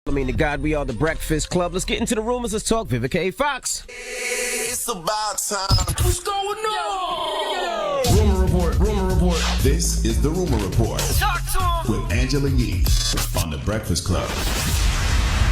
The God we are, the Breakfast Club. Let's get into the rumors. Let's talk Vivica.A. Fox. It's about time. What's going on? Rumor report. This is the Rumor Report. Talk to him. With Angela Yee on the Breakfast Club.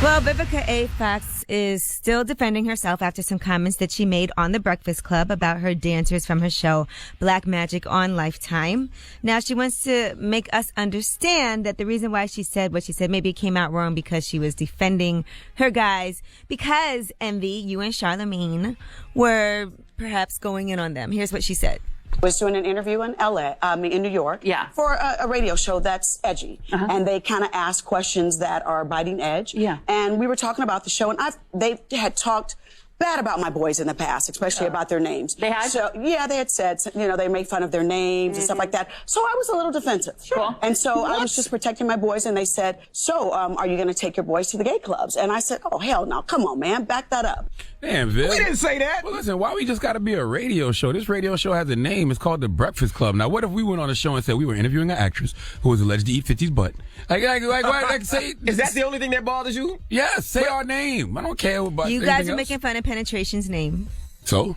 Well, Vivica.A. Fox is still defending herself after some comments that she made on The Breakfast Club about her dancers from her show Black Magic on Lifetime. Now, she wants to make us understand that the reason why she said what she said, maybe it came out wrong because she was defending her guys because, Envy, you and Charlamagne were perhaps going in on them. Here's what she said. Was doing an interview in in New York, for a radio show that's edgy, and they kind of asked questions that are biting edge. And we were talking about the show, and they had talked bad about my boys in the past, especially about their names. They had? So, yeah, they had said, they made fun of their names and stuff like that. So I was a little defensive. Sure. And so I was just protecting my boys, and they said, are you going to take your boys to the gay clubs? And I said, oh, hell no. Come on, man. Back that up. Damn, Viv. We didn't say that. Well, listen, why we just got to be a radio show? This radio show has a name. It's called The Breakfast Club. Now, what if we went on a show and said we were interviewing an actress who was alleged to eat 50's butt? Say... Is that the only thing that bothers you? Yes, say our name. I don't care about You anything guys are else. making fun of Penetration's name. So?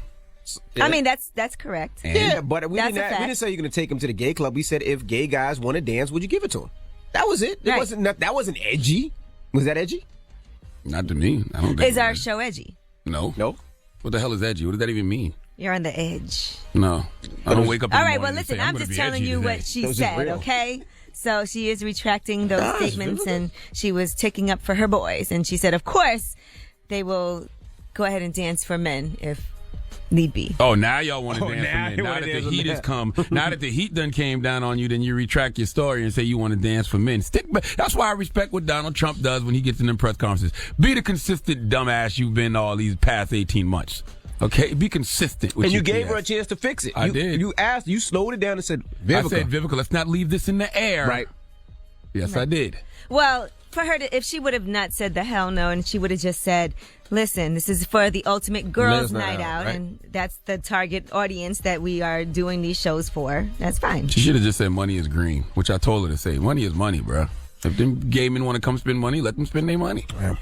I mean, that's correct. Yeah, but we That's a didn't fact. say you're going to take them to the gay club. We said if gay guys want to dance, would you give it to them? That was it. Right. That wasn't edgy. Was that edgy? Not to me. I don't think Is it our was. show edgy? No. No. What the hell is edgy? What does that even mean? You're on the edge. No. I don't wake up in All the right, well, morning and listen, say, I'm gonna just be telling edgy you today. what she Those is said, real. okay? So she is retracting those statements, and she was taking up for her boys. And she said, of course, they will go ahead and dance for men if need be. Oh, now y'all want to Oh, dance now for you men. Now wanna that the dance for heat men. has come, now that the heat done came down on you, then you retract your story and say you want to dance for men. That's why I respect what Donald Trump does when he gets in them press conferences. Be the consistent dumbass you've been all these past 18 months. Okay? Be consistent with And you your gave her a BS. chance to fix it. I did. You slowed it down and said, Vivica. I said, Vivica, let's not leave this in the air. Right. Yes, I did. Well, for her to, if she would have not said the hell no, and she would have just said, listen, this is for the ultimate girls' night out, right? and that's the target audience that we are doing these shows for, that's fine. She should have just said money is green, which I told her to say. Money is money, bro. If them gay men want to come spend money, let them spend their money. Yeah.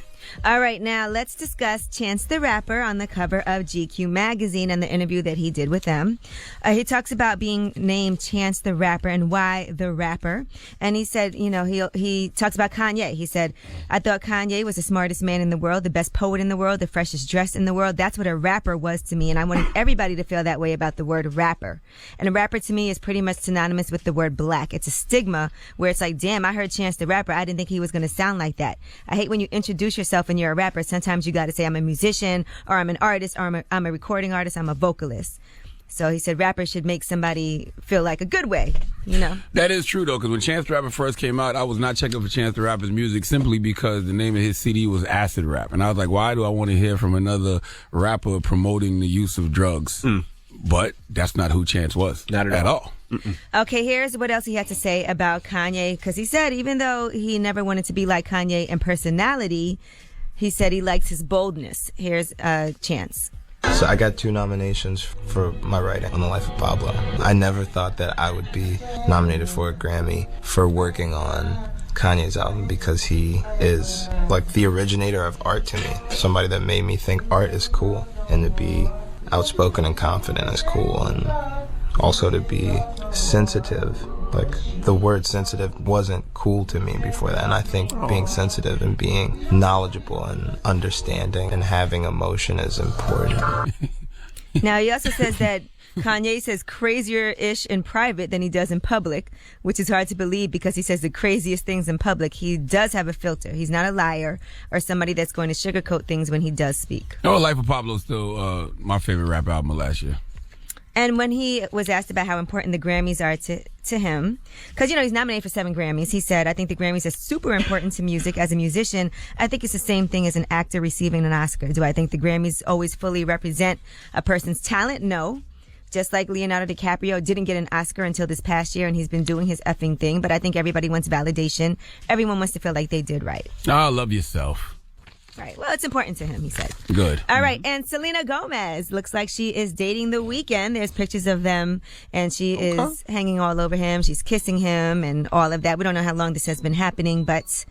All right, now let's discuss Chance the Rapper on the cover of GQ magazine and the interview that he did with them. He talks about being named Chance the Rapper and why the rapper. And he said, he talks about Kanye. He said, I thought Kanye was the smartest man in the world, the best poet in the world, the freshest dressed in the world. That's what a rapper was to me. And I wanted everybody to feel that way about the word rapper. And a rapper to me is pretty much synonymous with the word black. It's a stigma where it's like, damn, I heard Chance the Rapper. I didn't think he was going to sound like that. I hate when you introduce yourself and you're a rapper. Sometimes you got to say I'm a musician or I'm an artist or I'm a recording artist. I'm a vocalist. So he said rapper should make somebody feel like a good way, That is true, though, because when Chance the Rapper first came out, I was not checking for Chance the Rapper's music simply because the name of his CD was Acid Rap. And I was like, why do I want to hear from another rapper promoting the use of drugs? But that's not who Chance was. Not at all. Okay, here's what else he had to say about Kanye. Because he said even though he never wanted to be like Kanye in personality, he said he likes his boldness. Here's Chance. So I got 2 nominations for my writing on The Life of Pablo. I never thought that I would be nominated for a Grammy for working on Kanye's album because he is like the originator of art to me. Somebody that made me think art is cool, and to be outspoken and confident is cool, and also to be sensitive. Like, the word sensitive wasn't cool to me before that, and I think being sensitive and being knowledgeable and understanding and having emotion is important. Now, he also says that Kanye says crazier-ish in private than he does in public, which is hard to believe because he says the craziest things in public. He does have a filter. He's not a liar or somebody that's going to sugarcoat things when he does speak. Life of Pablo is still my favorite rap album of last year. And when he was asked about how important the Grammys are to him, because, he's nominated for 7 Grammys, he said, I think the Grammys are super important to music. As a musician, I think it's the same thing as an actor receiving an Oscar. Do I think the Grammys always fully represent a person's talent? No. Just like Leonardo DiCaprio didn't get an Oscar until this past year, and he's been doing his effing thing. But I think everybody wants validation. Everyone wants to feel like they did right. Oh, love yourself. Right. Well, it's important to him, he said. Good. All right. And Selena Gomez looks like she is dating The Weeknd. There's pictures of them, and she is hanging all over him. She's kissing him and all of that. We don't know how long this has been happening, but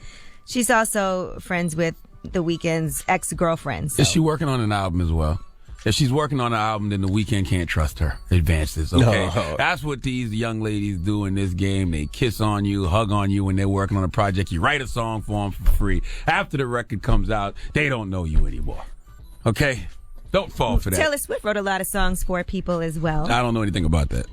She's also friends with The Weeknd's ex-girlfriend. So. Is she working on an album as well? If she's working on an album, then The Weeknd can't trust her advances, okay? No. That's what these young ladies do in this game. They kiss on you, hug on you when they're working on a project. You write a song for them for free. After the record comes out, they don't know you anymore, okay? Don't fall for that. Taylor Swift wrote a lot of songs for people as well. I don't know anything about that.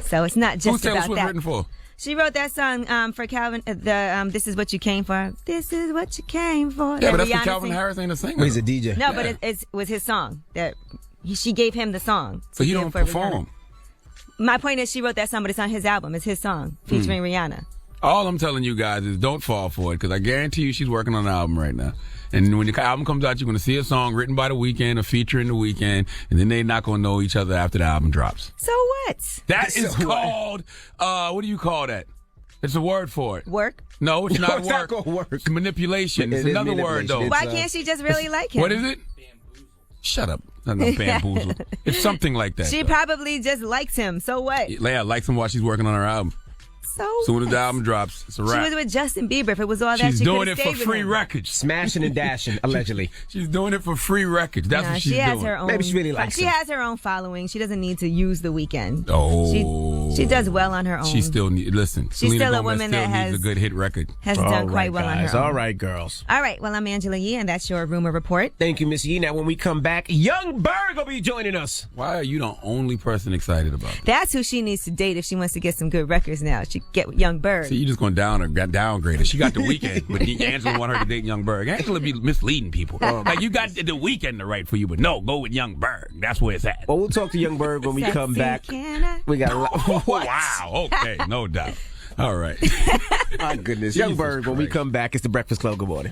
So it's not just Who's Taylor about Swift that. written for? She wrote that song for Calvin. This is what you came for. This is what you came for. Yeah, but that's Rihanna what Calvin sing- Harris ain't a singer. Well, he's a DJ. No, but it was his song that she gave him the song. So you don't for perform. Rihanna. My point is, she wrote that song, but it's on his album. It's his song featuring Rihanna. All I'm telling you guys is don't fall for it, because I guarantee you she's working on an album right now. And when the album comes out, you're going to see a song written by The Weeknd, a featuring The Weeknd, and then they're not going to know each other after the album drops. So what? That is called, what do you call that? It's a word for it. Work? No, it's not It's work. not gonna work. It's manipulation. It It's is another word, though. manipulation. Why can't she just really like him? What is it? Shut up. Not no bamboozle. It's something like that. She probably just likes him. So what? Leia likes him while she's working on her album. So Soon as the album drops, it's a She wrap. was with Justin Bieber. If it was all that, She's she doing could've it for stayed with free him. records. Smashing and dashing, allegedly. She's doing it for free records. That's Nah, what she's she has doing. her own. Maybe she really likes She him. has her own following. She doesn't need to use The Weeknd. Oh. She does well on her own. She still listen. She's Selena still a Gomez woman still that needs has- a good hit record. has All done right, quite well on guys. her own. All right, girls. All right. Well, I'm Angela Yee, and that's your rumor report. Thank you, Miss Yee. Now, when we come back, Young Berg will be joining us. Why are you the only person excited about that? That's who she needs to date if she wants to get some good records now. She get with Young Bird. See, you just going down or downgrade her. She got The Weeknd, but Angela want her to date Young Berg. Angela be misleading people. Like, you got The Weeknd to write for you, but no, go with Young Berg. That's where it's at. Well, we'll talk to Young Berg when we come Sexy back. can I? We got a lot. Wow. Okay, no doubt. All right. My goodness. Young Jesus Berg, when we Christ. come back, it's the Breakfast Club. Good morning.